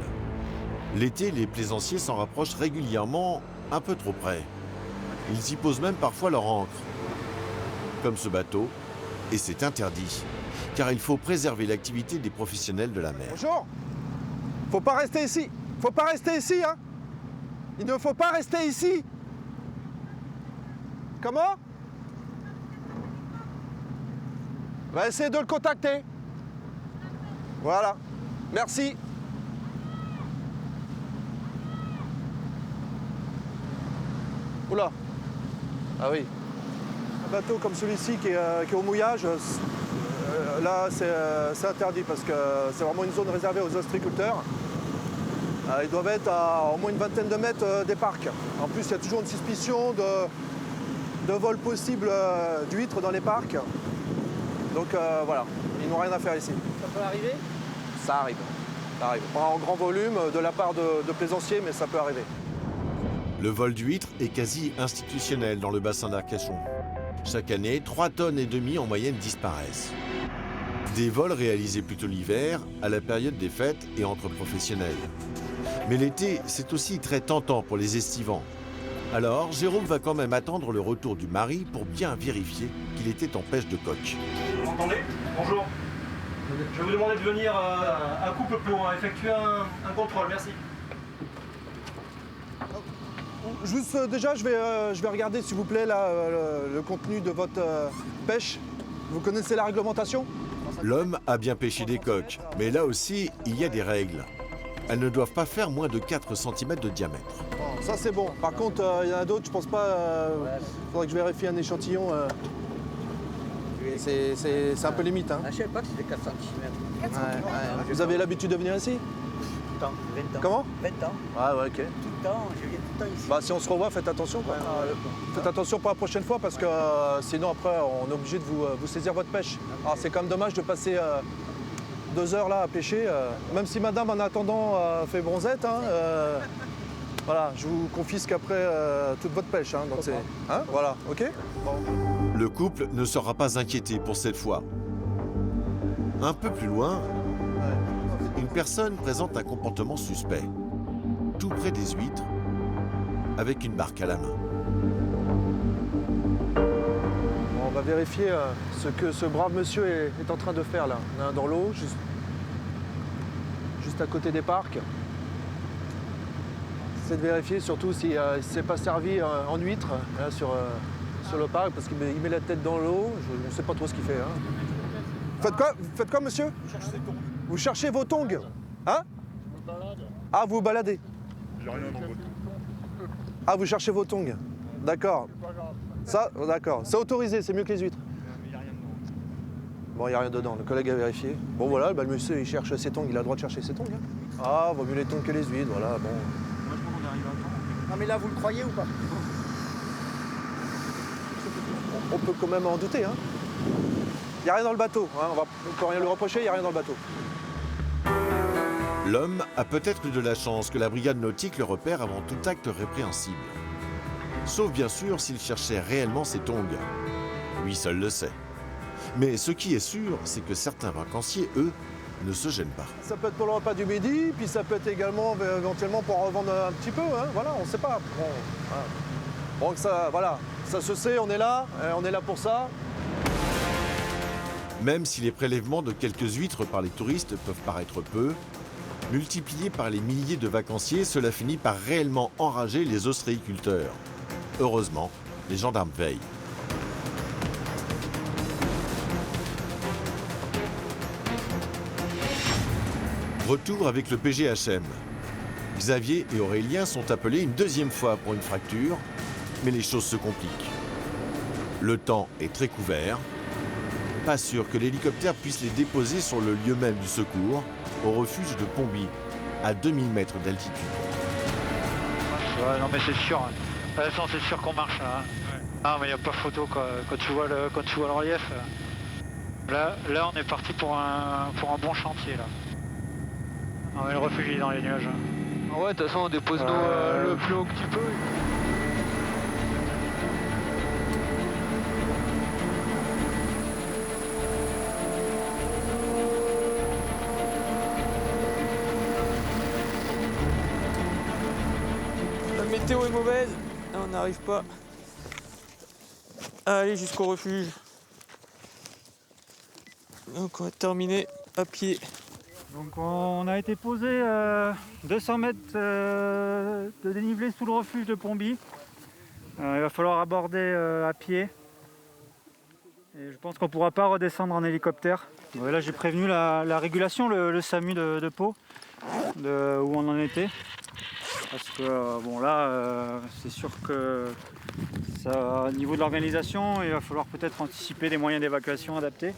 L'été, les plaisanciers s'en rapprochent régulièrement un peu trop près. Ils y posent même parfois leur ancre. Comme ce bateau, et c'est interdit, car il faut préserver l'activité des professionnels de la mer. Bonjour. Faut pas rester ici. Faut pas rester ici, hein. Il ne faut pas rester ici. Comment? On va essayer de le contacter. Voilà. Merci. Oula. Ah oui. Un bateau comme celui-ci qui est au mouillage, là c'est interdit parce que c'est vraiment une zone réservée aux ostréiculteurs. Ils doivent être à au moins une vingtaine de mètres des parcs. En plus, il y a toujours une suspicion de vol possible d'huîtres dans les parcs. Donc voilà, ils n'ont rien à faire ici. Ça peut arriver? Ça arrive. Ça arrive. Pas en grand volume de la part de plaisanciers, mais ça peut arriver. Le vol d'huîtres est quasi institutionnel dans le bassin d'Arcachon. Chaque année, 3,5 tonnes en moyenne disparaissent. Des vols réalisés plutôt l'hiver, à la période des fêtes et entre professionnels. Mais l'été, c'est aussi très tentant pour les estivants. Alors, Jérôme va quand même attendre le retour du mari pour bien vérifier qu'il était en pêche de coque. Vous m'entendez? Bonjour. Je vais vous demander de venir un couple pour effectuer un contrôle, merci. Juste déjà, je vais regarder s'il vous plaît là, le contenu de votre pêche. Vous connaissez la réglementation? L'homme a bien pêché des coques, mais là aussi, il y a des règles. Elles ne doivent pas faire moins de 4 cm de diamètre. Bon, ça c'est bon. Par contre, il y en a d'autres, je pense pas. Il faudrait que je vérifie un échantillon. C'est un peu limite. Hein. Je ne savais pas que c'était 4 cm. Vous avez l'habitude de venir ici? Tout le temps, 20 ans. Comment? 20 ans. Ah ouais, ok. Tout le temps, je viens tout le temps ici. Bah, si on se revoit, faites attention. Quoi. Faites attention pour la prochaine fois parce que sinon après on est obligé de vous saisir votre pêche. Alors c'est quand même dommage de passer 2 heures là à pêcher. Même si madame en attendant fait bronzette, hein, voilà, je vous confisque après toute votre pêche. Hein, donc hein, voilà, ok bon. Le couple ne sera pas inquiété pour cette fois. Un peu plus loin, une personne présente un comportement suspect. Tout près des huîtres, avec une barque à la main. On va vérifier ce que ce brave monsieur est en train de faire là. On est dans l'eau, juste à côté des parcs. C'est de vérifier surtout s'il ne s'est pas servi en huître là, sur le parc parce qu'il met la tête dans l'eau. Je ne sais pas trop ce qu'il fait. Hein. Faites quoi monsieur? Vous cherchez vos tongs? Hein? Ah, vous vous baladez? J'ai rien dans votre. Ah, vous cherchez vos tongs? D'accord. Ça, d'accord. C'est autorisé, c'est mieux que les huîtres. Bon, il n'y a rien dedans, le collègue a vérifié. Bon, voilà, bah, le monsieur, il cherche ses tongs, il a le droit de chercher ses tongs. Hein. Ah, vaut mieux les tongs que les huîtres, voilà, bon. Moi, je crois qu'on arrive à temps. Non mais là, vous le croyez ou pas? On peut quand même en douter, hein. Il n'y a rien dans le bateau, hein. On peut rien lui reprocher, il n'y a rien dans le bateau. L'homme a peut-être eu de la chance que la brigade nautique le repère avant tout acte répréhensible. Sauf bien sûr s'il cherchait réellement ses tongs. Lui seul le sait. Mais ce qui est sûr, c'est que certains vacanciers, eux, ne se gênent pas. Ça peut être pour le repas du midi, puis ça peut être également éventuellement pour en revendre un petit peu, hein. Voilà, on ne sait pas. Bon, voilà. Donc ça, voilà, ça se sait, on est là pour ça. Même si les prélèvements de quelques huîtres par les touristes peuvent paraître peu, multipliés par les milliers de vacanciers, cela finit par réellement enrager les ostréiculteurs. Heureusement, les gendarmes veillent. Retour avec le PGHM. Xavier et Aurélien sont appelés une deuxième fois pour une fracture, mais les choses se compliquent. Le temps est très couvert. Pas sûr que l'hélicoptère puisse les déposer sur le lieu même du secours, au refuge de Pomby, à 2000 mètres d'altitude. Ouais, non mais c'est sûr. De toute façon, c'est sûr qu'on marche là. Hein. Ah mais il n'y a pas photo quoi. Quand tu vois le relief. Là on est parti pour un bon chantier là. On va le réfugier dans les nuages. Ah ouais, de toute façon, on dépose le plus haut que tu peux. La météo est mauvaise, on n'arrive pas à aller jusqu'au refuge. Donc on va terminer à pied. Donc on a été posé 200 mètres de dénivelé sous le refuge de Pomby. Il va falloir aborder à pied. Et je pense qu'on ne pourra pas redescendre en hélicoptère. Ouais, là j'ai prévenu la régulation, le SAMU de Pau, où on en était. Parce que bon là c'est sûr que ça, au niveau de l'organisation, il va falloir peut-être anticiper des moyens d'évacuation adaptés.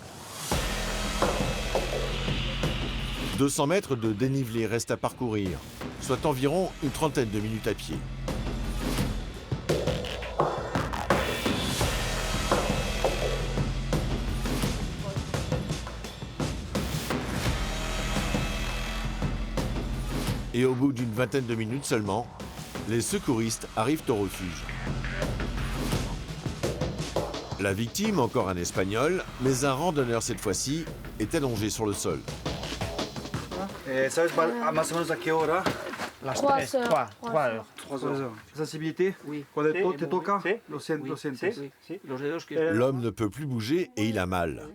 200 mètres de dénivelé restent à parcourir, soit environ une trentaine de minutes à pied. Et au bout d'une vingtaine de minutes seulement, les secouristes arrivent au refuge. La victime, encore un Espagnol, mais un randonneur cette fois-ci, est allongé sur le sol. ¿Sabes más o menos a qué hora? Las 3 heures. 3 heures. Sensibilité? Oui. Cuando te toca, lo sientes. L'homme ne peut plus bouger et il a mal.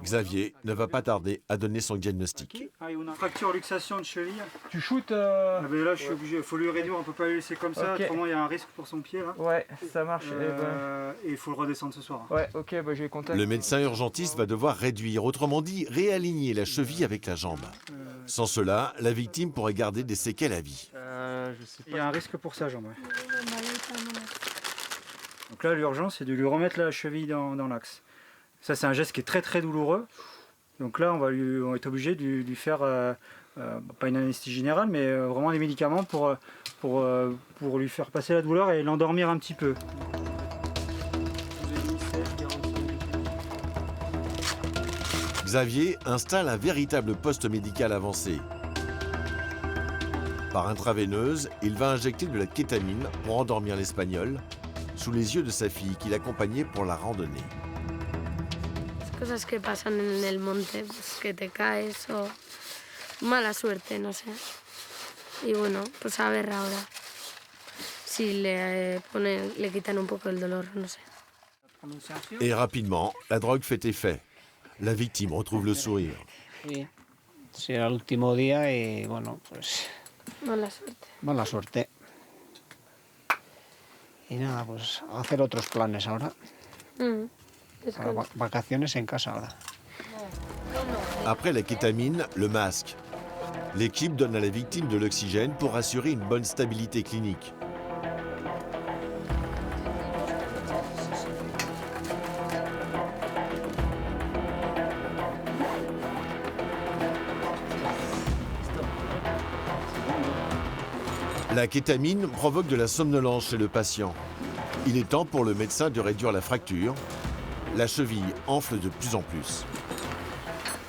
Xavier ne va pas tarder à donner son diagnostic. Ah, une fracture luxation de cheville. Tu shootes Là je suis obligé, il faut lui réduire, on ne peut pas le laisser comme ça, autrement il y a un risque pour son pied là. Ouais, ça marche. Et il faut le redescendre ce soir. Ouais, ok, bah je vais contacter. Le médecin urgentiste va devoir réduire, autrement dit réaligner la cheville avec la jambe. Sans cela, la victime pourrait garder des séquelles à vie. Je sais pas. Il y a un risque pour sa jambe. Ouais. Donc là l'urgence c'est de lui remettre la cheville dans l'axe. Ça c'est un geste qui est très très douloureux. Donc là on va être obligé de lui faire pas une anesthésie générale mais vraiment des médicaments pour lui faire passer la douleur et l'endormir un petit peu. Xavier installe un véritable poste médical avancé. Par intraveineuse, il va injecter de la kétamine pour endormir l'Espagnol, sous les yeux de sa fille qui l'accompagnait pour la randonnée. Cosas que pasan en el monte, pues que te caes o mala suerte, no sé. Y bueno, pues a ver ahora si le quitan un poco el dolor, no sé. Et rapidement, la drogue fait effet. La victime retrouve le sourire. Sí, será el último día y bueno, pues... Mala suerte. Mala suerte. Y nada, pues a hacer otros planes ahora. Vacaciones en casa ahora. Après la kétamine, le masque. L'équipe donne à la victime de l'oxygène pour assurer une bonne stabilité clinique. La kétamine provoque de la somnolence chez le patient. Il est temps pour le médecin de réduire la fracture. La cheville enfle de plus en plus.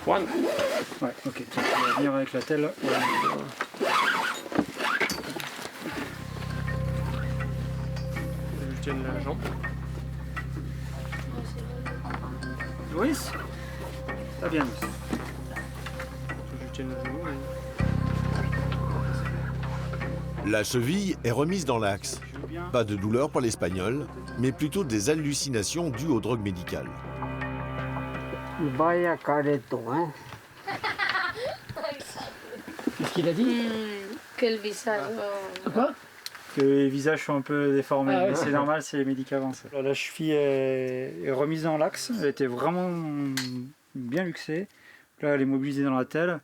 Ouais, ok. Tu vas venir avec la telle. Je tienne la jambe. Loïs, ça bien. Je tienne le genou. La cheville est remise dans l'axe. Pas de douleur pour l'Espagnol, mais plutôt des hallucinations dues aux drogues médicales. Vaya careto, hein. Qu'est-ce qu'il a dit Que le visage. Quoi Que les visages sont un peu déformés. Ah ouais. Mais c'est normal, c'est les médicaments. Ça. La cheville est remise dans l'axe. Elle était vraiment bien luxée. Là, elle est mobilisée dans la telle.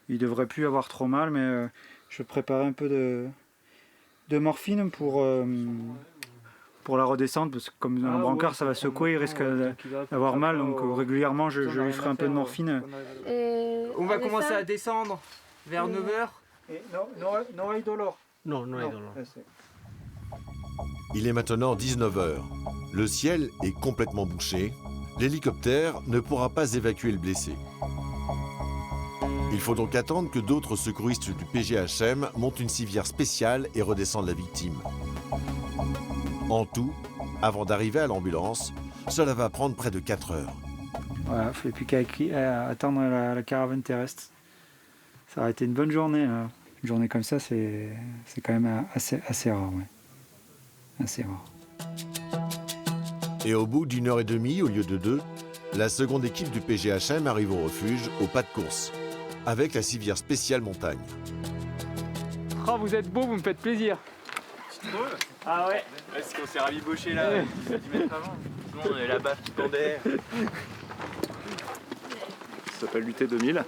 Il ne devrait plus avoir trop mal, mais je préparais un peu de morphine pour la redescendre, parce que comme un brancard ça va secouer, il risque d'avoir mal, donc régulièrement je lui ferai un peu de morphine. On va commencer à descendre vers 9h. Non hay dolor. Non, no hay dolor. Il est maintenant 19h. Le ciel est complètement bouché. L'hélicoptère ne pourra pas évacuer le blessé. Il faut donc attendre que d'autres secouristes du PGHM montent une civière spéciale et redescendent la victime. En tout, avant d'arriver à l'ambulance, cela va prendre près de 4 heures. Voilà, il ne faut plus qu'à attendre la caravane terrestre. Ça aurait été une bonne journée. Là. Une journée comme ça, c'est quand même assez rare. Ouais. Assez rare. Et au bout d'une heure et demie, au lieu de 2, la seconde équipe du PGHM arrive au refuge, au pas de course, avec la civière spéciale montagne. Oh, vous êtes beau, vous me faites plaisir. C'est drôle. Ah ouais. Parce qu'on s'est rabiboché là, 10 mètres avant. Sinon, on avait la baffe qui pendait. Ça s'appelle l'UT2000.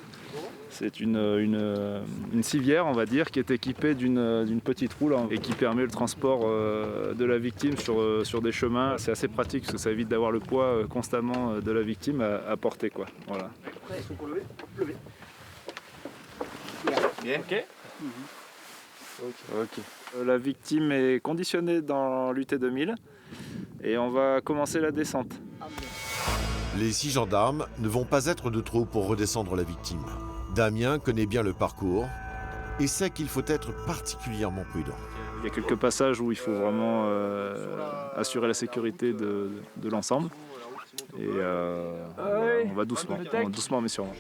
C'est une civière, on va dire, qui est équipée d'une petite roue là, et qui permet le transport de la victime sur des chemins. C'est assez pratique parce que ça évite d'avoir le poids constamment de la victime à porter, quoi. Voilà. Levé. Bien. Ok. Ok. La victime est conditionnée dans l'UT2000 et on va commencer la descente. Les 6 gendarmes ne vont pas être de trop pour redescendre la victime. Damien connaît bien le parcours et sait qu'il faut être particulièrement prudent. Il y a quelques passages où il faut vraiment assurer la sécurité de l'ensemble. Et on va doucement mais sûrement.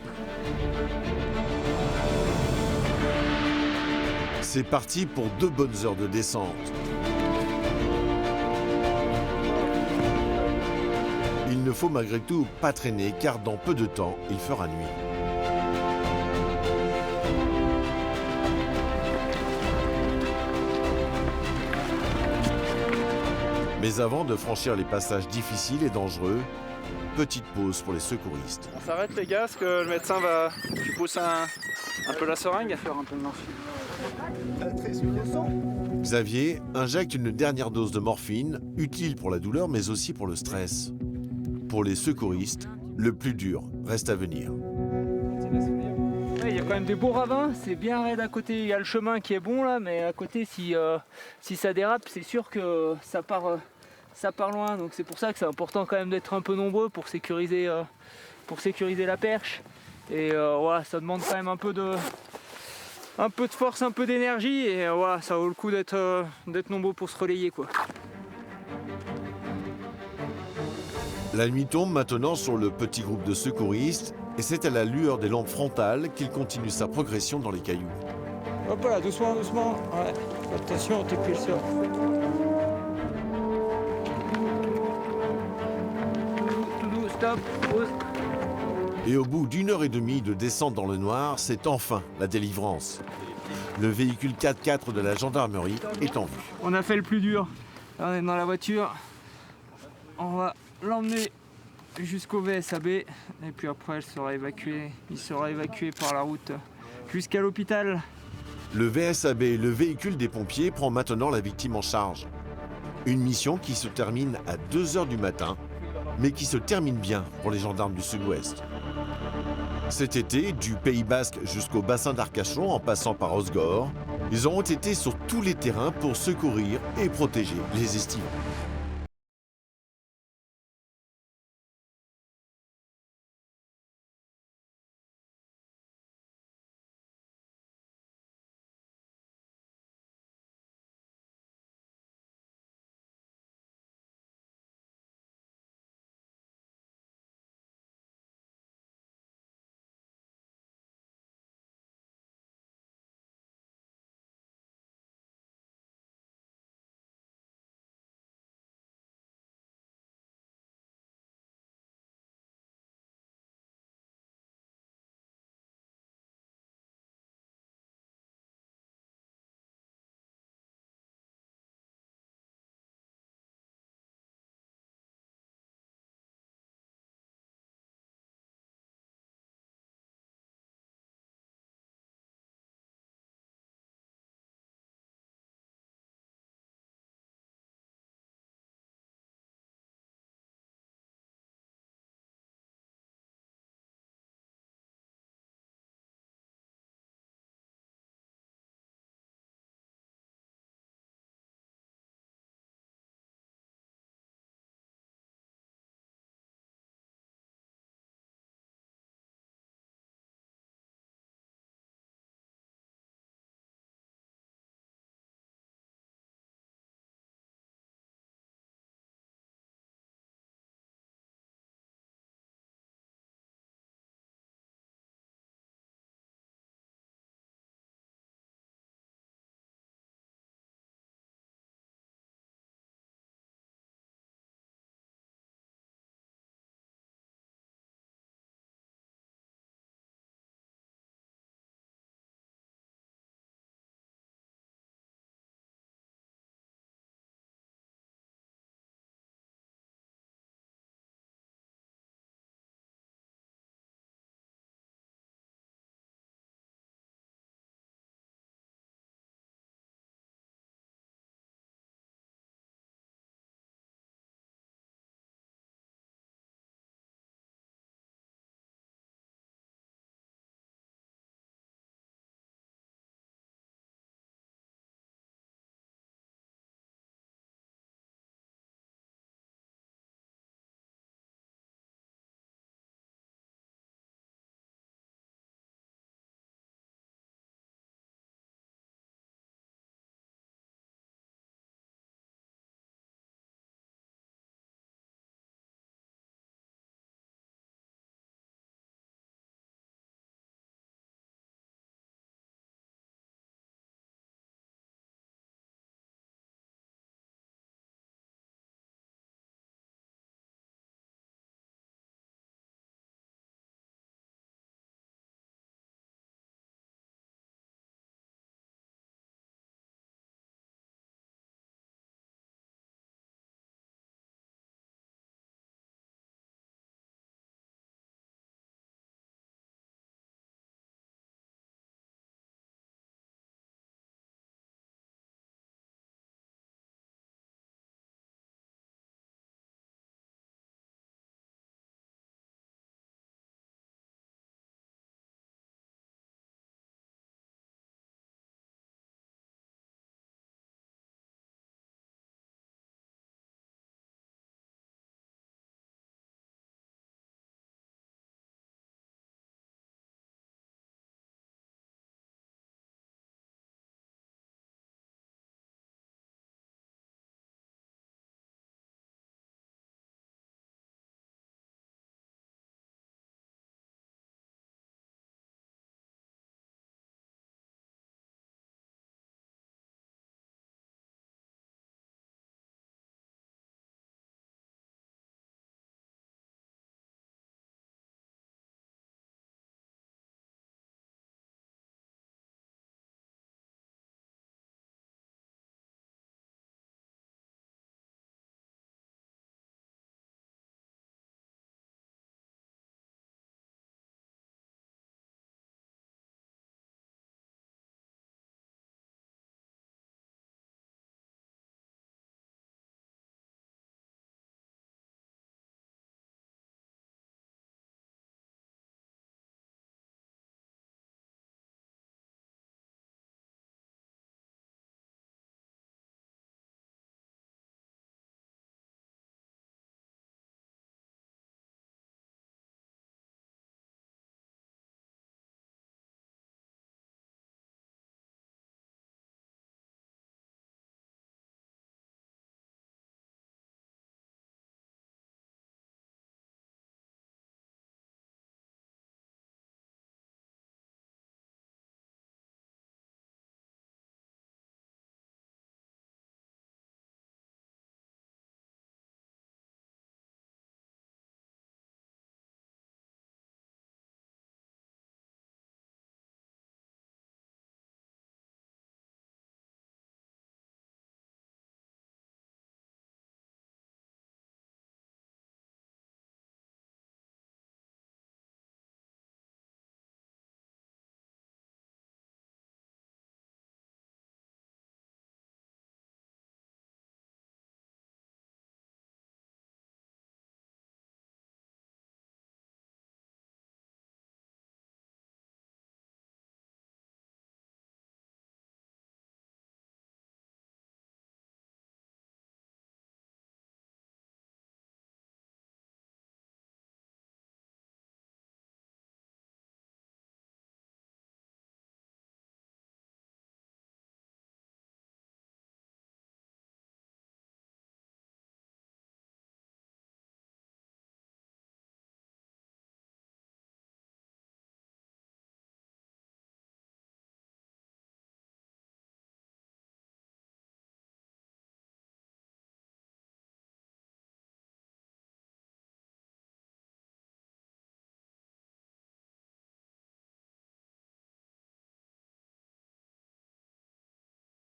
C'est parti pour 2 bonnes heures de descente. Il ne faut malgré tout pas traîner car dans peu de temps, il fera nuit. Mais avant de franchir les passages difficiles et dangereux, petite pause pour les secouristes. On s'arrête les gars, parce que le médecin va pousser un peu la seringue. Faire un peu de morphine. Xavier injecte une dernière dose de morphine, utile pour la douleur mais aussi pour le stress. Pour les secouristes, le plus dur reste à venir. Il y a quand même des beaux ravins, c'est bien raide à côté. Il y a le chemin qui est bon là, mais à côté, si ça dérape, c'est sûr que ça part loin. Donc c'est pour ça que c'est important quand même d'être un peu nombreux pour sécuriser la perche. Et ouais, ça demande quand même un peu de force, un peu d'énergie. Et ouais, ça vaut le coup d'être nombreux pour se relayer, quoi. La nuit tombe maintenant sur le petit groupe de secouristes et c'est à la lueur des lampes frontales qu'il continue sa progression dans les cailloux. Hop là, doucement. Ouais. Attention, t'es plus le sol. Tout stop, pause. Et au bout d'une heure et demie de descente dans le noir, c'est enfin la délivrance. Le véhicule 4x4 de la gendarmerie est en vue. On a fait le plus dur. Là, on est dans la voiture. On va l'emmener jusqu'au VSAB et puis après il sera évacué par la route jusqu'à l'hôpital. Le VSAB, le véhicule des pompiers, prend maintenant la victime en charge. Une mission qui se termine à 2h du matin, mais qui se termine bien pour les gendarmes du Sud-Ouest. Cet été, du Pays Basque jusqu'au bassin d'Arcachon en passant par Osgore, Ils auront été sur tous les terrains pour secourir et protéger les estivants.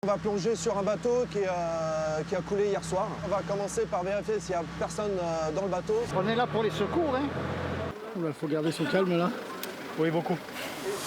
On va plonger sur un bateau qui a coulé hier soir. On va commencer par vérifier s'il n'y a personne dans le bateau. On est là pour les secours, hein. Il faut garder son calme là. Oui, beaucoup.